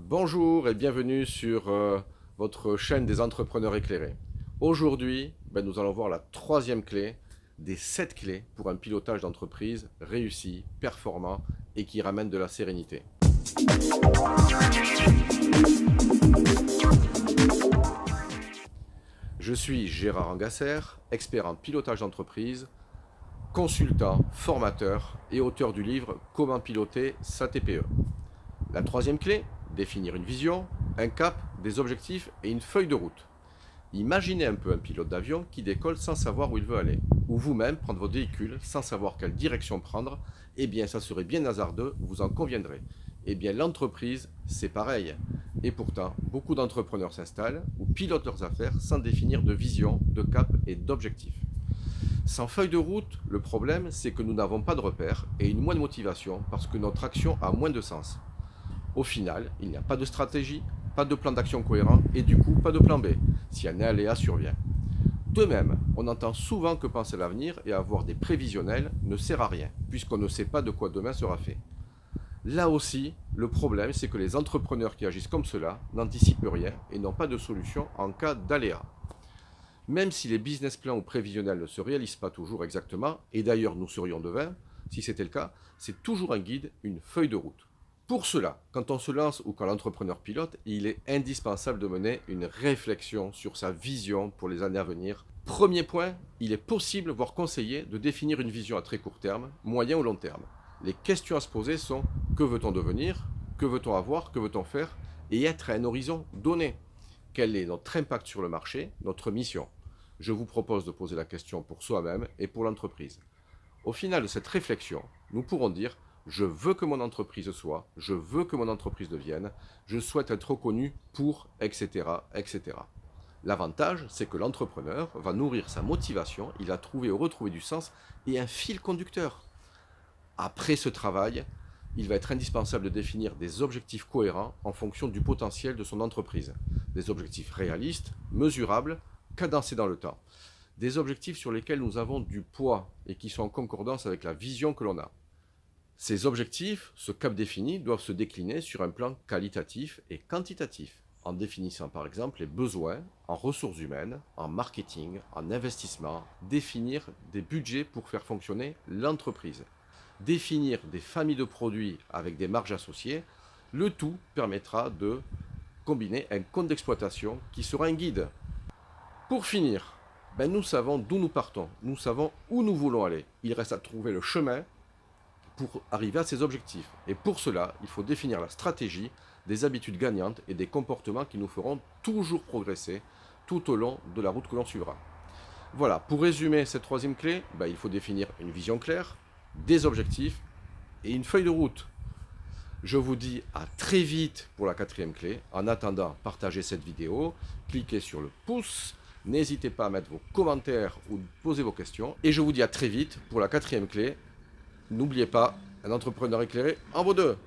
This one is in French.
Bonjour et bienvenue sur votre chaîne des entrepreneurs éclairés. Aujourd'hui, nous allons voir la troisième clé des 7 clés pour un pilotage d'entreprise réussi, performant et qui ramène de la sérénité. Je suis Gérard Angasser, expert en pilotage d'entreprise, consultant, formateur et auteur du livre Comment piloter sa TPE. La troisième clé, définir une vision, un cap, des objectifs et une feuille de route. Imaginez un peu un pilote d'avion qui décolle sans savoir où il veut aller, ou vous-même prendre votre véhicule sans savoir quelle direction prendre. Eh bien, ça serait bien hasardeux, vous en conviendrez. Eh bien, l'entreprise, c'est pareil. Et pourtant, beaucoup d'entrepreneurs s'installent ou pilotent leurs affaires sans définir de vision, de cap et d'objectif. Sans feuille de route, le problème, c'est que nous n'avons pas de repères et une moins de motivation parce que notre action a moins de sens. Au final, il n'y a pas de stratégie, pas de plan d'action cohérent et du coup pas de plan B, si un aléa survient. De même, on entend souvent que penser à l'avenir et avoir des prévisionnels ne sert à rien, puisqu'on ne sait pas de quoi demain sera fait. Là aussi, le problème, c'est que les entrepreneurs qui agissent comme cela n'anticipent rien et n'ont pas de solution en cas d'aléa. Même si les business plans ou prévisionnels ne se réalisent pas toujours exactement, et d'ailleurs nous serions devins, si c'était le cas, c'est toujours un guide, une feuille de route. Pour cela, quand on se lance ou quand l'entrepreneur pilote, il est indispensable de mener une réflexion sur sa vision pour les années à venir. Premier point, il est possible, voire conseillé, de définir une vision à très court terme, moyen ou long terme. Les questions à se poser sont: que veut-on devenir? Que veut-on avoir? Que veut-on faire? Et être à un horizon donné. Quel est notre impact sur le marché, notre mission? Je vous propose de poser la question pour soi-même et pour l'entreprise. Au final de cette réflexion, nous pourrons dire: je veux que mon entreprise soit, je veux que mon entreprise devienne, je souhaite être reconnu pour, etc., etc. L'avantage, c'est que l'entrepreneur va nourrir sa motivation, il a trouvé ou retrouvé du sens et un fil conducteur. Après ce travail, il va être indispensable de définir des objectifs cohérents en fonction du potentiel de son entreprise. Des objectifs réalistes, mesurables, cadencés dans le temps. Des objectifs sur lesquels nous avons du poids et qui sont en concordance avec la vision que l'on a. Ces objectifs, ce cap défini, doivent se décliner sur un plan qualitatif et quantitatif, en définissant par exemple les besoins en ressources humaines, en marketing, en investissement, définir des budgets pour faire fonctionner l'entreprise, définir des familles de produits avec des marges associées. Le tout permettra de combiner un compte d'exploitation qui sera un guide. Pour finir, nous savons d'où nous partons, nous savons où nous voulons aller. Il reste à trouver le chemin pour arriver à ces objectifs. Et pour cela, il faut définir la stratégie, des habitudes gagnantes et des comportements qui nous feront toujours progresser tout au long de la route que l'on suivra. Voilà, pour résumer cette troisième clé, il faut définir une vision claire, des objectifs et une feuille de route. Je vous dis à très vite pour la quatrième clé. En attendant, partagez cette vidéo, cliquez sur le pouce, n'hésitez pas à mettre vos commentaires ou poser vos questions. Et je vous dis à très vite pour la quatrième clé. N'oubliez pas, un entrepreneur éclairé en vaut deux.